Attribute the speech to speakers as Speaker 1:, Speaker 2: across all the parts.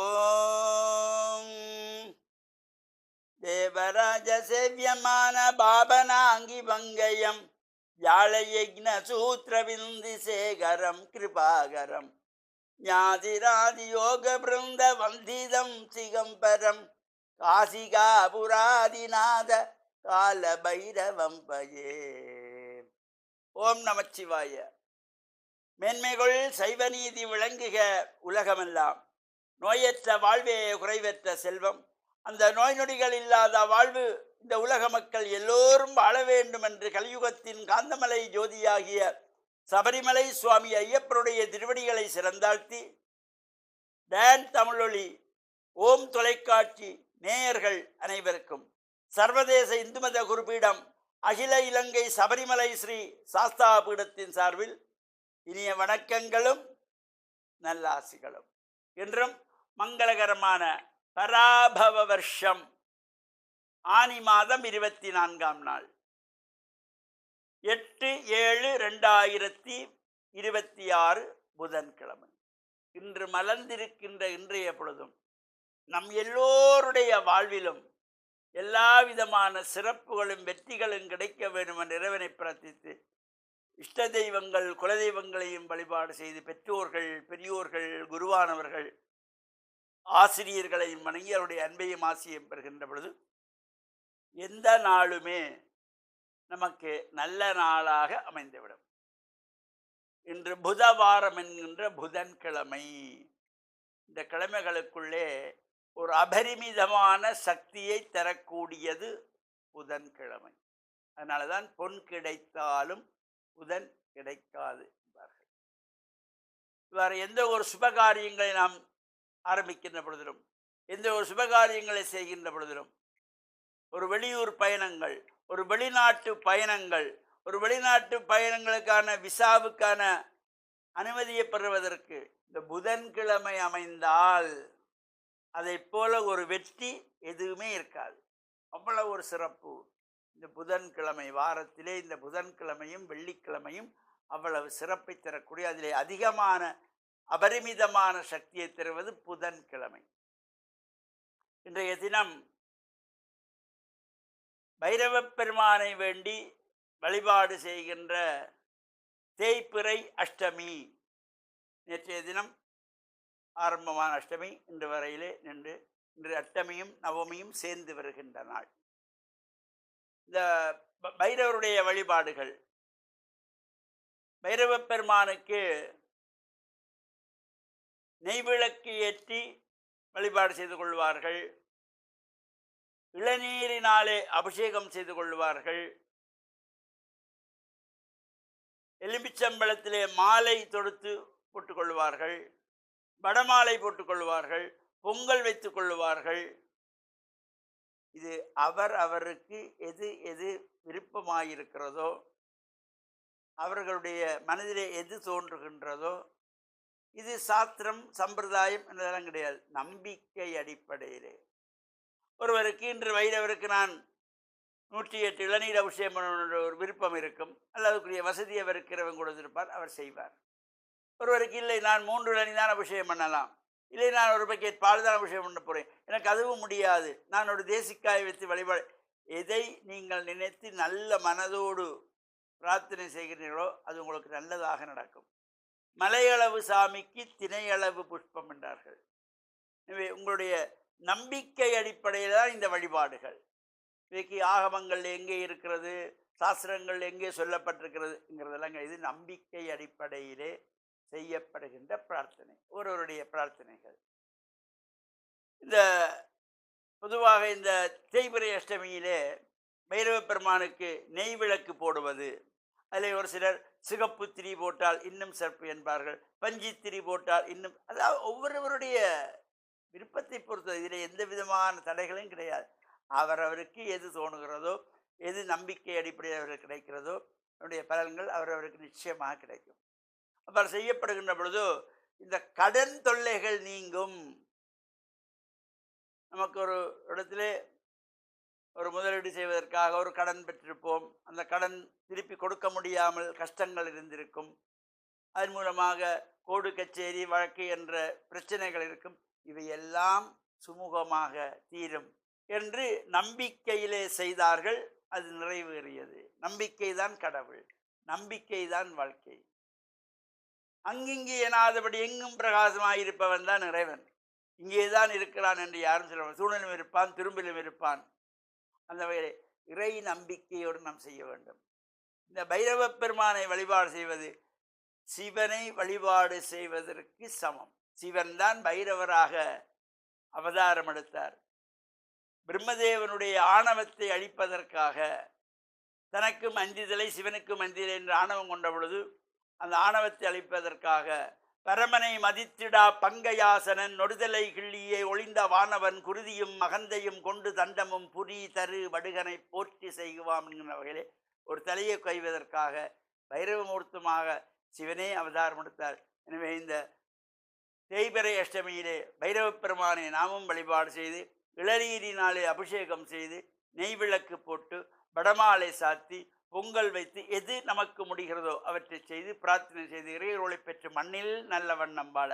Speaker 1: ஓம் தேவராஜ சேவியமான பாபனாங்கி வங்கயம் யாழயக்ன சூத்திரவிந்தி சேகரம் கிருபாகரம் ஞாதிராதி யோக பிருந்த வந்திதம் சிகம்பரம் காசிகாபுராதிநாத கால பைரவம் பயே. ஓம் நமச்சிவாய. மேன்மைகள் சைவ நீதி விளங்குக உலகமெல்லாம். நோயற்ற வாழ்வே குறைவற்ற செல்வம். அந்த நோய் நொடிகள் இல்லாத வாழ்வு இந்த உலக மக்கள் எல்லோரும் வாழ வேண்டும் என்று கலியுகத்தின் காந்தமலை ஜோதியாகிய சபரிமலை சுவாமி ஐயப்பருடைய திருவடிகளை சிறந்தாழ்த்தி, டான் தமிழொலி ஓம் தொலைக்காட்சி நேயர்கள் அனைவருக்கும் சர்வதேச இந்து மத குருபீடம் அகில இலங்கை சபரிமலை ஸ்ரீ சாஸ்தா பீடத்தின் சார்பில் இனிய வணக்கங்களும் நல்லாசிகளும். என்றும் மங்களகரமான பராபவ வருஷம் ஆனி மாதம் 24ஆம் நாள் 8/7/2026 புதன்கிழமை. இன்று மலர்ந்திருக்கின்ற இன்றைய பொழுதும் நம் எல்லோருடைய வாழ்விலும் எல்லா விதமான சிறப்புகளும் வெற்றிகளும் கிடைக்க வேண்டும் என்ற இறைவனை பிரார்த்தித்து, இஷ்ட தெய்வங்கள் குலதெய்வங்களையும் வழிபாடு செய்து, பெற்றோர்கள் பெரியோர்கள் குருவானவர்கள் ஆசிரியர்களையும் வணங்கி அவருடைய அன்பையும் ஆசியம் பெறுகின்ற பொழுது எந்த நாளுமே நமக்கு நல்ல நாளாக அமைந்துவிடும். இன்று புதவாரம் என்கின்ற புதன்கிழமை. இந்த கிழமைகளுக்குள்ளே ஒரு அபரிமிதமான சக்தியை தரக்கூடியது புதன்கிழமை. அதனால தான் பொன் கிடைத்தாலும் புதன் கிடைக்காது என்பார்கள். இவ்வாறு எந்த ஒரு சுபகாரியங்களை நாம் ஆரம்பிக்கின்ற பொழுதிலும், எந்த ஒரு சுபகாரியங்களை செய்கின்ற பொழுதிலும், ஒரு வெளியூர் பயணங்கள், ஒரு வெளிநாட்டு பயணங்கள், ஒரு வெளிநாட்டு பயணங்களுக்கான விசாவுக்கான அனுமதியை பெறுவதற்கு இந்த புதன்கிழமை அமைந்தால் அதை போல ஒரு வெற்றி எதுவுமே இருக்காது. அவ்வளவு ஒரு சிறப்பு இந்த புதன்கிழமை. வாரத்திலே இந்த புதன்கிழமையும் வெள்ளிக்கிழமையும் அவ்வளவு சிறப்பை தரக்கூடிய, அதிலே அதிகமான அபரிமிதமான சக்தியை தருவது புதன்கிழமை. இன்றைய தினம் பைரவ பெருமானை வேண்டி வழிபாடு செய்கின்ற தேய்பிறை அஷ்டமி. நேற்றைய தினம் ஆரம்பமான அஷ்டமி இன்று வரையிலே நின்று இன்று அஷ்டமியும் நவமியும் சேர்ந்து வருகின்ற நாள். இந்த பைரவருடைய வழிபாடுகள், பைரவ பெருமானுக்கு நெய்விளக்கு ஏற்றி வழிபாடு செய்து கொள்வார்கள். இளநீரினாலே அபிஷேகம் செய்து கொள்வார்கள். எலுமிச்சம்பழத்திலே மாலை தொடுத்து போட்டுக்கொள்வார்கள். வடமாலை போட்டுக்கொள்வார்கள். பொங்கல் வைத்துக் கொள்வார்கள். இது அவருக்கு எது எது விருப்பமாயிருக்கிறதோ, அவர்களுடைய மனதிலே எது தோன்றுகின்றதோ, இது சாஸ்திரம் சம்பிரதாயம் என்றதெல்லாம் கிடையாது. நம்பிக்கை அடிப்படையிலே ஒருவருக்கு இன்று வைரவருக்கு நான் 108 இளநீர் அபிஷேகம் பண்ண ஒரு விருப்பம் இருக்கும், அல்லதுக்குரிய வசதி அவர் இருக்கிறவங்க கொடுத்திருப்பார், அவர் செய்வார். ஒருவருக்கு இல்லை, நான் 3 இளநீர் தான் அபிஷேகம் பண்ணலாம், இல்லை நான் ஒரு பக்கெட் பால் தான் அபிஷேகம் பண்ண போகிறேன், எனக்கு அதுவும் முடியாது, நான் ஒரு தேசிக்காய் வைத்து வழிபாடு. எதை நீங்கள் நினைத்து நல்ல மனதோடு பிரார்த்தனை செய்கிறீர்களோ அது உங்களுக்கு நல்லதாக நடக்கும். மலையளவு சாமிக்கு திணையளவு புஷ்பம் என்றார்கள். எனவே உங்களுடைய நம்பிக்கை அடிப்படையில் தான் இந்த வழிபாடுகள். இன்றைக்கு ஆகமங்கள் எங்கே இருக்கிறது, சாஸ்திரங்கள் எங்கே சொல்லப்பட்டிருக்கிறதுங்கிறதெல்லாம் இது நம்பிக்கை அடிப்படையிலே செய்யப்படுகின்ற பிரார்த்தனை, ஒருவருடைய பிரார்த்தனைகள். இந்த பொதுவாக இந்த தேய்பிறை அஷ்டமியிலே பைரவ பெருமானுக்கு நெய் விளக்கு போடுவது, அதில் ஒரு சிலர் சிகப்பு திரி போட்டால் இன்னும் சிறப்பு என்பார்கள், பஞ்சி திரி போட்டால் இன்னும், அதாவது ஒவ்வொருவருடைய விருப்பத்தை பொறுத்தது. இதில் எந்த விதமான தடைகளும் கிடையாது. அவரவருக்கு எது தோணுகிறதோ, எது நம்பிக்கை அடிப்படையில் அவருக்கு கிடைக்கிறதோ, அவருடைய பலன்கள் அவரவருக்கு நிச்சயமாக கிடைக்கும். அவ்வாறு செய்யப்படுகின்ற பொழுது இந்த கடன் தொல்லைகள் நீங்கும். நமக்கு ஒரு இடத்திலே ஒரு முதலீடு செய்வதற்காக ஒரு கடன் பெற்றிருப்போம். அந்த கடன் திருப்பி கொடுக்க முடியாமல் கஷ்டங்கள் இருந்திருக்கும். அதன் மூலமாக கோடு கச்சேரி வழக்கு என்ற பிரச்சனைகள் இருக்கும். இவையெல்லாம் சுமூகமாக தீரும் என்று நம்பிக்கையிலே செய்தார்கள். அது நிறைவேறியது. நம்பிக்கைதான் கடவுள், நம்பிக்கைதான் வாழ்க்கை. அங்கிங்கு எனாதபடி எங்கும் பிரகாசமாயிருப்பவன் தான் இறைவன். இங்கேதான் இருக்கிறான் என்று யாரும் சொல்ல, சூழலும் இருப்பான், திரும்பிலும் இருப்பான். அந்த வகையில் இறை நம்பிக்கையோடு நாம் செய்ய வேண்டும். இந்த பைரவ பெருமானை வழிபாடு செய்வது சிவனை வழிபாடு செய்வதற்கு சமம். சிவன் தான் பைரவராக அவதாரம் எடுத்தார். பிரம்மதேவனுடைய ஆணவத்தை அழிப்பதற்காக தனக்கும் அஞ்சுதலை சிவனுக்கும் அஞ்சுதலை என்று ஆணவம் கொண்ட பொழுது அந்த ஆணவத்தை அழிப்பதற்காக பரமனை மதித்திடா பங்கையாசனன் நொடுதலை கிள்ளியே ஒளிந்த வானவன் குருதியும் மகந்தையும் கொண்டு தண்டமும் புரி தரு வடுகனை போற்றி செய்குவாம் என்கிற வகையிலே ஒரு தலையை கொய்வதற்காக பைரவமூர்த்தமாக சிவனே அவதாரம் எடுத்தார். எனவே இந்த தேய்பிறை அஷ்டமியிலே பைரவ பெருமானை நாமும் வழிபாடு செய்து இளநீரினாலே அபிஷேகம் செய்து நெய் விளக்கு போட்டு வடமாலை சாத்தி பொங்கல் வைத்து எது நமக்கு முடிகிறதோ அவற்றை செய்து பிரார்த்தனை செய்து இறையருளை பெற்று மண்ணில் நல்ல வண்ணம் வாழ.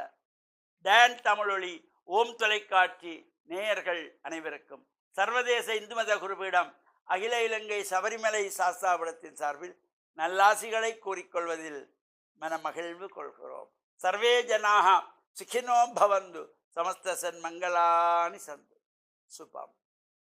Speaker 1: டான் தமிழொலி ஓம் தொலைக்காட்சி நேயர்கள் அனைவருக்கும் சர்வதேச இந்து மத குருபீடம் அகில இலங்கை சபரிமலை சாஸ்தாபுரத்தின் சார்பில் நல்லாசிகளை கூறிக்கொள்வதில் மனமகிழ்வு கொள்கிறோம். சர்வே ஜனாக சுகினோ பவந்து சமஸ்த சன்மங்களானி சந்து சுபம்.